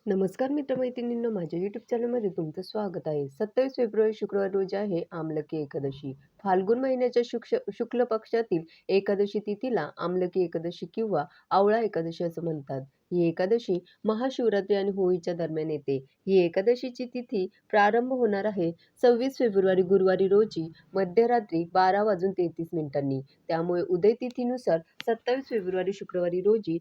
नमस्कार मित्रमैत्रिणींनो, माझ्या यूट्यूब चॅनलमध्ये तुमचं स्वागत आहे. 27 फेब्रुवारी शुक्रवार रोजी आहे आमलकी एकादशी. फाल्गुन महिन्याच्या शुक्ल पक्षातील एकादशी तिथीला आमलकी एकादशी किंवा आवळा एकादशी असं म्हणतात. ही एकादशी महाशिवरात्री आणि होळीच्या दरम्यान येते. ही एकादशीची तिथी प्रारंभ होणार आहे 26 फेब्रुवारी गुरुवारी रोजी मध्यरात्री 12:33 त्यामुळे उदय तिथीनुसार 27 फेब्रुवारी शुक्रवारी रोजी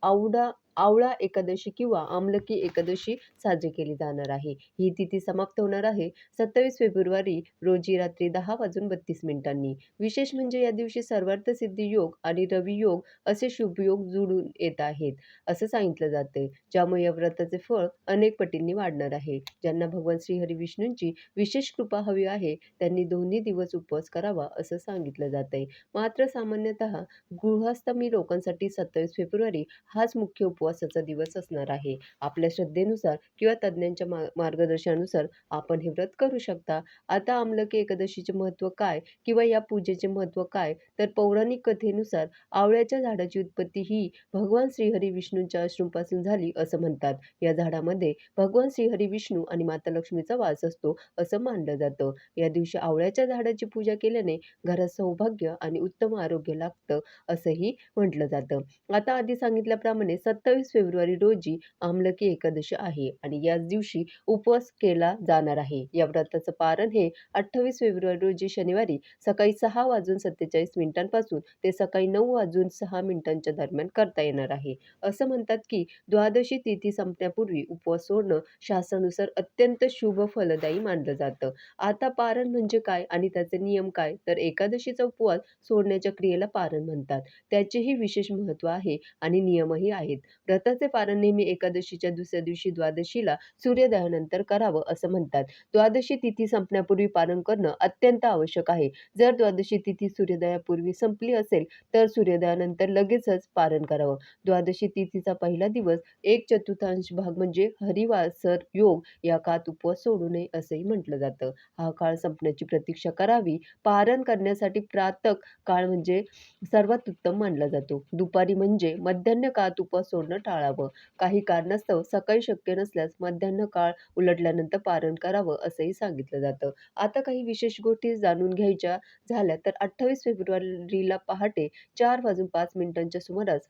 आवडा आवळा एकादशी किंवा आमलकी एकादशी साजरी केली जाणार आहे. ही तिथी समाप्त होणार आहे 27 फेब्रुवारी रोजी रात्री 10:32. विशेष म्हणजे या दिवशी सर्वार्थसिद्धी योग आणि रवी योग असे शुभयोग जुळून येत आहेत, असं सांगितलं जातंय. ज्यामुळे या व्रताचे फळ अनेक पटींनी वाढणार आहे. ज्यांना भगवान श्रीहरी विष्णूंची विशेष कृपा हवी आहे, त्यांनी दोन्ही दिवस उपवास करावा असं सांगितलं जातंय. मात्र सामान्यतः गृहस्थाश्रमी लोकांसाठी 27 फेब्रुवारी हाच मुख्य उपवासाचा दिवस असणार आहे. आपल्या श्रद्धेनुसार किंवा तज्ञांच्या मार्गदर्शनानुसार आपण हे व्रत करू शकता. आता आमलकी एकादशीचे महत्त्व काय किंवा या पूजेचे महत्त्व काय? तर पौराणिक कथेनुसार आवळ्याच्या झाडाची उत्पत्ती ही भगवान श्रीहरी विष्णूंच्या अश्रूंपासून झाली असं म्हणतात. या झाडामध्ये भगवान श्रीहरी विष्णू आणि माता लक्ष्मीचा वास असतो असं मानलं जातं. या दिवशी आवळ्याच्या झाडाची पूजा केल्याने घरात सौभाग्य आणि उत्तम आरोग्य लाभतं असंही म्हटलं जातं. आता आधी सांगितल्याप्रमाणे 27 फेब्रुवारी रोजी आमलकी एकादशी आहे आणि याच दिवशी उपवास केला जाणार आहे. या व्रताचं पारण हे 28 फेब्रुवारी रोजी शनिवारी सकाळी 6:47 पासून ते सकाळी 9:06 दरम्यान करता येणार आहे. असं म्हणतात की द्वादशी तिथी संपण्यापूर्वी उपवास सोडणं शास्त्रानुसार अत्यंत शुभ फलदायी मानलं जातं. आता पारण म्हणजे काय आणि त्याचे नियम काय? तर एकादशीचा उपवास सोडण्याच्या क्रियेला पारण म्हणतात. त्याचेही विशेष महत्त्व आहे आणि नियमही आहेत. व्रताचे पारण नेहमी एकादशीच्या दुसऱ्या दिवशी द्वादशीला सूर्योदयानंतर करावं असं म्हणतात. द्वादशी तिथी संपण्यापूर्वी पारण करणं अत्यंत आवश्यक आहे. जर द्वादशी तिथी सूर्योदयापूर्वी संपली असेल तर सूर्योदयानंतर लगेचच पारण करावं. द्वादशी तिथीचा पहिला दिवस 1/4 भाग म्हणजे हरिवासर योग या काळात उपवास सोडू नये असंही म्हटलं जातं. हा काळ संपण्याची प्रतीक्षा करावी. पारण करण्यासाठी प्रातः काळ म्हणजे सर्वात उत्तम मानला जातो. दुपारी म्हणजे मध्यान्ह काळात उपवास सोडणं टाळावं. काही कारणास्तव सकाळी शक्य नसल्यास मध्यान्ह काळ उलटल्यानंतर पारण करावं असंही सांगितलं जातं. आता काही विशेष गोष्टी जाणून घ्यायच्या झाल्या तर 28 फेब्रुवारीला पहाटे 4:05 सुमारास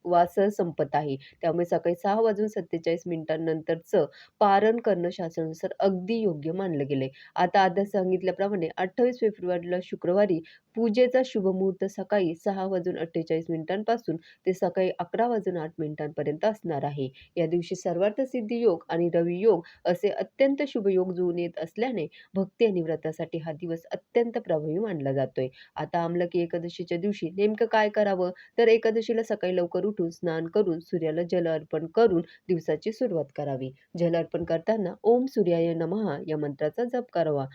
वासर संपत आहे. त्यामुळे सकाळी 6:47 नंतरचं पारण करणं शास्त्रानुसार अगदी योग्य मानलं गेलंय. आता आधी सांगितल्याप्रमाणे 28 फेब्रुवारीला शुक्रवारी पूजेचा शुभ मुहूर्त सकाळी 6:48 पासून ते सकाळी 11:08 पर्यंत असणार आहे. या दिवशी सर्वार्थसिद्धी योग आणि रवी योग असे अत्यंत शुभ योग जुळून येत असल्याने भक्ती आणि व्रतासाठी हा दिवस अत्यंत प्रभावी मानला जातोय. आता आमलकी एकादशीच्या दिवशी नेमकं काय करावं? तर एकादशीला सकाळी लवकर उठून स्नान करून सूर्याला जल अर्पण करून दिवसाची सुरुवात करावी. जल अर्पण करताना ओम सूर्याय नमः या मंत्राचा जप करावा.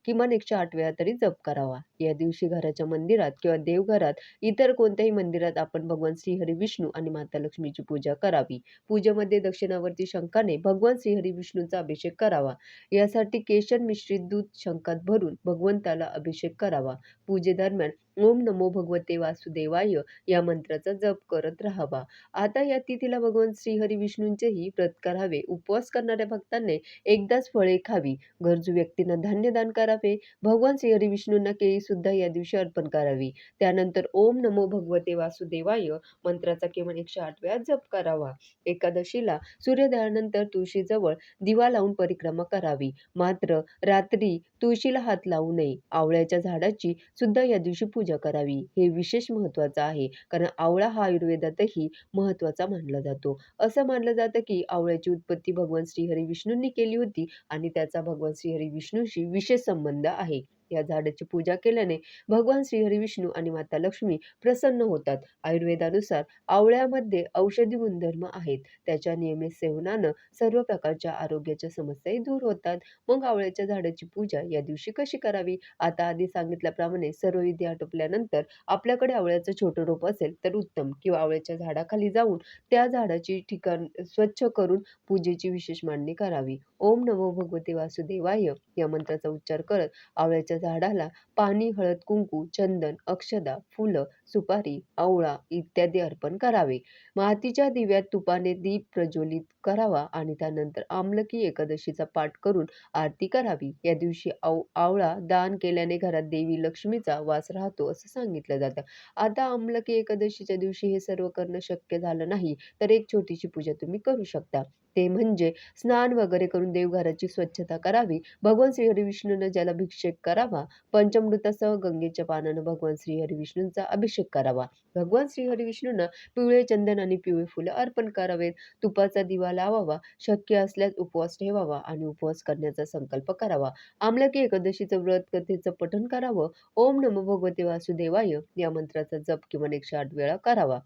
किमान 108 वेळा तरी जप करावा. या दिवशी घराच्या मंदिरात किंवा देवघरात इतर कोणत्याही मंदिरात आपण भगवान श्रीहरी विष्णू आणि माता लक्ष्मीची पूजा करावी. पूजेमध्ये दक्षिणावर्ती शंखाने भगवान श्रीहरी विष्णूंचा अभिषेक करावा. यासाठी केशर मिश्रित दूध शंखात भरून भगवंताला अभिषेक करावा. पूजेदरम्यान ओम नमो भगवते वासुदेवाय या मंत्राचा जप करत राहावा. आता या तिथीला भगवान श्रीहरी विष्णूंचेही व्रत करावे. उपवास करणाऱ्या भक्तांनी एकदाच फळे खावी. गरजू व्यक्तींना धान्य दान करावे. भगवान श्रीहरी विष्णूंना केळी सुद्धा या दिवशी अर्पण करावी. त्यानंतर ओम नमो भगवते वासुदेवाय मंत्राचा किमान 108 वेळा जप करावा. एकादशीला सूर्योदयानंतर तुळशीजवळ दिवा लावून परिक्रमा करावी. मात्र रात्री तुळशीला हात लावू नये. आवळ्याच्या झाडाची सुद्धा या दिवशी पूजा करावी. हे विशेष महत्त्वाचं आहे, कारण आवळा हा आयुर्वेदातही महत्त्वाचा मानला जातो. असं मानलं जातं की आवळ्याची उत्पत्ती भगवान श्रीहरी विष्णूंनी केली होती आणि त्याचा भगवान श्रीहरी विष्णूंशी विशेष संबंध आहे. या झाडाची पूजा केल्याने भगवान श्रीहरी विष्णू आणि माता लक्ष्मी प्रसन्न होतात. आयुर्वेदानुसार आवळ्यामध्ये औषधी गुणधर्म आहेत. त्याच्या नियमित सेवनानं सर्व प्रकारच्या आरोग्याच्या समस्याही दूर होतात. मग आवळ्याच्या झाडाची पूजा या दिवशी कशी करावी? आता आधी सांगितल्याप्रमाणे सर्व विधी आटोपल्यानंतर आपल्याकडे आवळ्याचं छोटं रोप असेल तर उत्तम, किंवा आवळ्याच्या झाडाखाली जाऊन त्या झाडाची ठिकाण स्वच्छ करून पूजेची विशेष मांडणी करावी. ओम नमो भगवते वासुदेवाय या मंत्राचा उच्चार करत आवळ्याच्या झाडाला पाणी, हळद, कुंकू, चंदन, अक्षदा, फुलं, सुपारी, आवळा इत्यादी अर्पण करावे. मातीच्या दिव्यात तुपाने दीप प्रज्वलित करावा आणि त्यानंतर आमलकी एकादशीचा पाठ करून आरती करावी. या दिवशी आवळा दान केल्याने घरात देवी लक्ष्मीचा वास राहतो असं सांगितलं जातं. आता आमलकी एकादशीच्या दिवशी हे सर्व करणं शक्य झालं नाही, तर एक छोटीशी पूजा तुम्ही करू शकता. ते म्हणजे स्नान वगैरे करून देवघराची स्वच्छता करावी. भगवान श्रीहरिविष्णूंना ज्याला अभिषेक करावा, पंचामृतासह गंगेच्या पानानं भगवान श्रीहरिविष्णूंचा अभिषेक करावा. भगवान श्रीहरिविष्णूंना पिवळे चंदन आणि पिवळी फुलं अर्पण करावेत. तुपाचा दिवा लावावा. शक्य असल्यास उपवास ठेवावा आणि उपवास करण्याचा संकल्प करावा. आमलकी एकादशीचं व्रत कथेचं पठण करावं. ओम नमो भगवते वासुदेवाय या मंत्राचा जप किमान 108 वेळा करावा.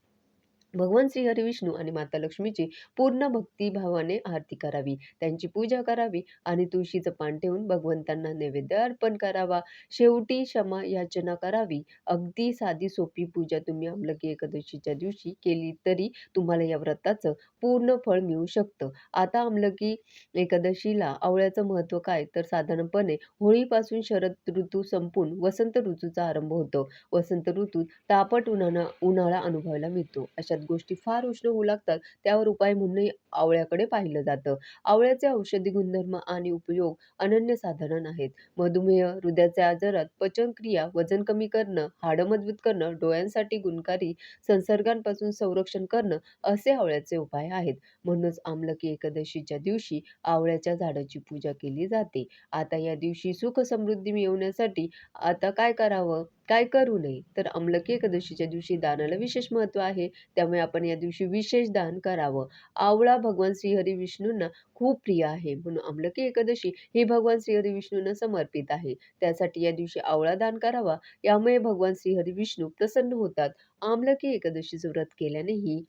भगवान श्री हरिविष्णू आणि माता लक्ष्मीची पूर्ण भक्तिभावाने आरती करावी, त्यांची पूजा करावी आणि तुळशीचं पान ठेवून भगवंतांना नैवेद्य अर्पण करावा. शेवटी क्षमा याचना करावी. अगदी साधी सोपी पूजा तुम्ही आमलकी एकादशीच्या दिवशी केली तरी तुम्हाला या व्रताचं पूर्ण फळ मिळू शकतं. आता आमलकी एकादशीला आवळ्याचं महत्त्व काय? तर साधारणपणे होळीपासून शरद ऋतू संपून वसंत ऋतूचा आरंभ होतो. वसंत ऋतूत तापट उन्हाळा अनुभवायला मिळतो. अशात गोष्टी फार उष्ण होऊ लागतात. त्यावर उपाय म्हणूनही आवळ्याकडे पाहिलं जातं. आवळ्याचे औषधी गुणधर्म आणि उपयोग अनन्यसाधारण आहेत. मधुमेह, हृदयाच्या आजारात, पचनक्रिया, वजन कमी करणं, हाडं मजबूत करणं, डोळ्यांसाठी गुणकारी संसर्गांपासून संरक्षण करणं असे आवळ्याचे उपाय आहेत. म्हणूनच आमलकी एकादशीच्या दिवशी आवळ्याच्या झाडाची पूजा केली जाते. आता या दिवशी सुख समृद्धी मिळवण्यासाठी आता काय करावं? काय करू नये? तर अंमलकी एकादशीच्या दिवशी दानाला विशेष महत्त्व आहे. त्यामुळे आपण या दिवशी विशेष दान करावं. आवळा भगवान श्रीहरी विष्णूंना खूप प्रिय आहे. म्हणून अंमलकी एकादशी ही भगवान श्रीहरी विष्णूंना समर्पित आहे. त्यासाठी या दिवशी आवळा दान करावा. यामुळे भगवान श्रीहरी विष्णू प्रसन्न होतात. आमलकी एकादशीचं व्रत केल्यानेही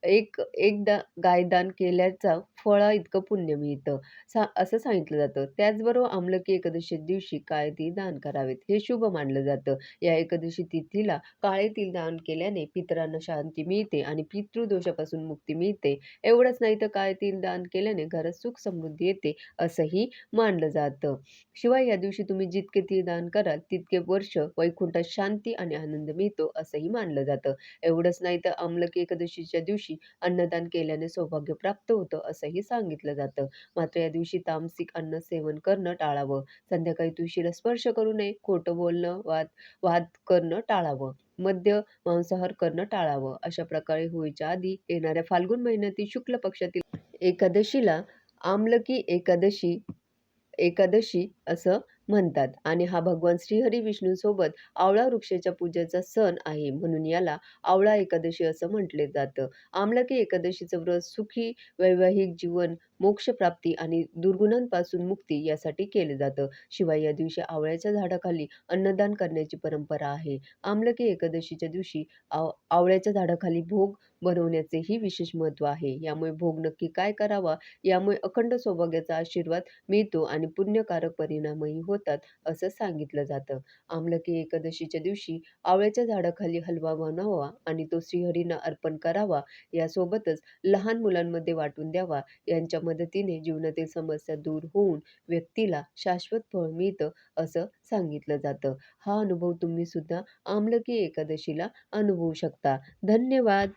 एकदा गायदान केल्याचा फळा इतकं पुण्य मिळतं. असं सांगितलं जातं. त्याचबरोबर आमलकी एकादशी दिवशी काळे तीळ दान करावेत, हे शुभ मानलं जातं. या एकादशी तिथीला काळे तीळ दान केल्याने पितरांना शांती मिळते आणि पितृदोषापासून मुक्ती मिळते. एवढंच नाही तर काळे तीळ दान केल्याने घरात सुख समृद्धी येते, असंही मानलं जातं. शिवाय या दिवशी तुम्ही जितके तीळ दान कराल, तितके वर्ष वैकुंठात शांती आणि आनंद मिळतो, असंही मानलं जातं. एवढंच नाही तर आमलकी एकादशीच्या दिवशी अन्नदान केल्याने सौभाग्य प्राप्त होतं असंही सांगितलं जातं. मात्र या दिवशी तामसिक अन्न सेवन करणं टाळावं. संध्याकाळी तुळशीला स्पर्श करू नये. खोटं बोलणं, वाद वाद करणं टाळावं. मद्य, मांसाहार करणं टाळावं. अशा प्रकारे होळीच्या आधी येणाऱ्या फाल्गुन महिन्यातील शुक्ल पक्षातील एकादशीला आमलकी एकादशी एकादशी असं म्हणतात आणि हा भगवान श्रीहरी विष्णूंसोबत आवळा वृक्षाच्या पूजेचा सण आहे. म्हणून याला आवळा एकादशी असं म्हटले जातं. आमलकी एकादशीचं व्रत सुखी वैवाहिक जीवन, मोक्षप्राप्ती आणि दुर्गुणांपासून मुक्ती यासाठी केलं जातं. शिवाय या दिवशी आवळ्याच्या झाडाखाली अन्नदान करण्याची परंपरा आहे. आमलकी एकादशीच्या दिवशी आवळ्याच्या झाडाखाली भोग बनवण्याचेही विशेष महत्त्व आहे. यामुळे भोग नक्की काय करावा? यामुळे अखंड सौभाग्याचा आशीर्वाद मिळतो आणि पुण्यकारक परिणामही होतात, असं सांगितलं जातं. आमलकी एकादशीच्या दिवशी आवळ्याच्या झाडाखाली हलवा बनवावा आणि तो श्रीहरींना अर्पण करावा. यासोबतच लहान मुलांमध्ये वाटून द्यावा. यांच्या मदतीने जीवनातील समस्या दूर होऊन व्यक्तीला शाश्वत फळ मिळतं, असं सांगितलं जातं. हा अनुभव तुम्ही सुद्धा आमलकी एकादशीला अनुभवू शकता. धन्यवाद.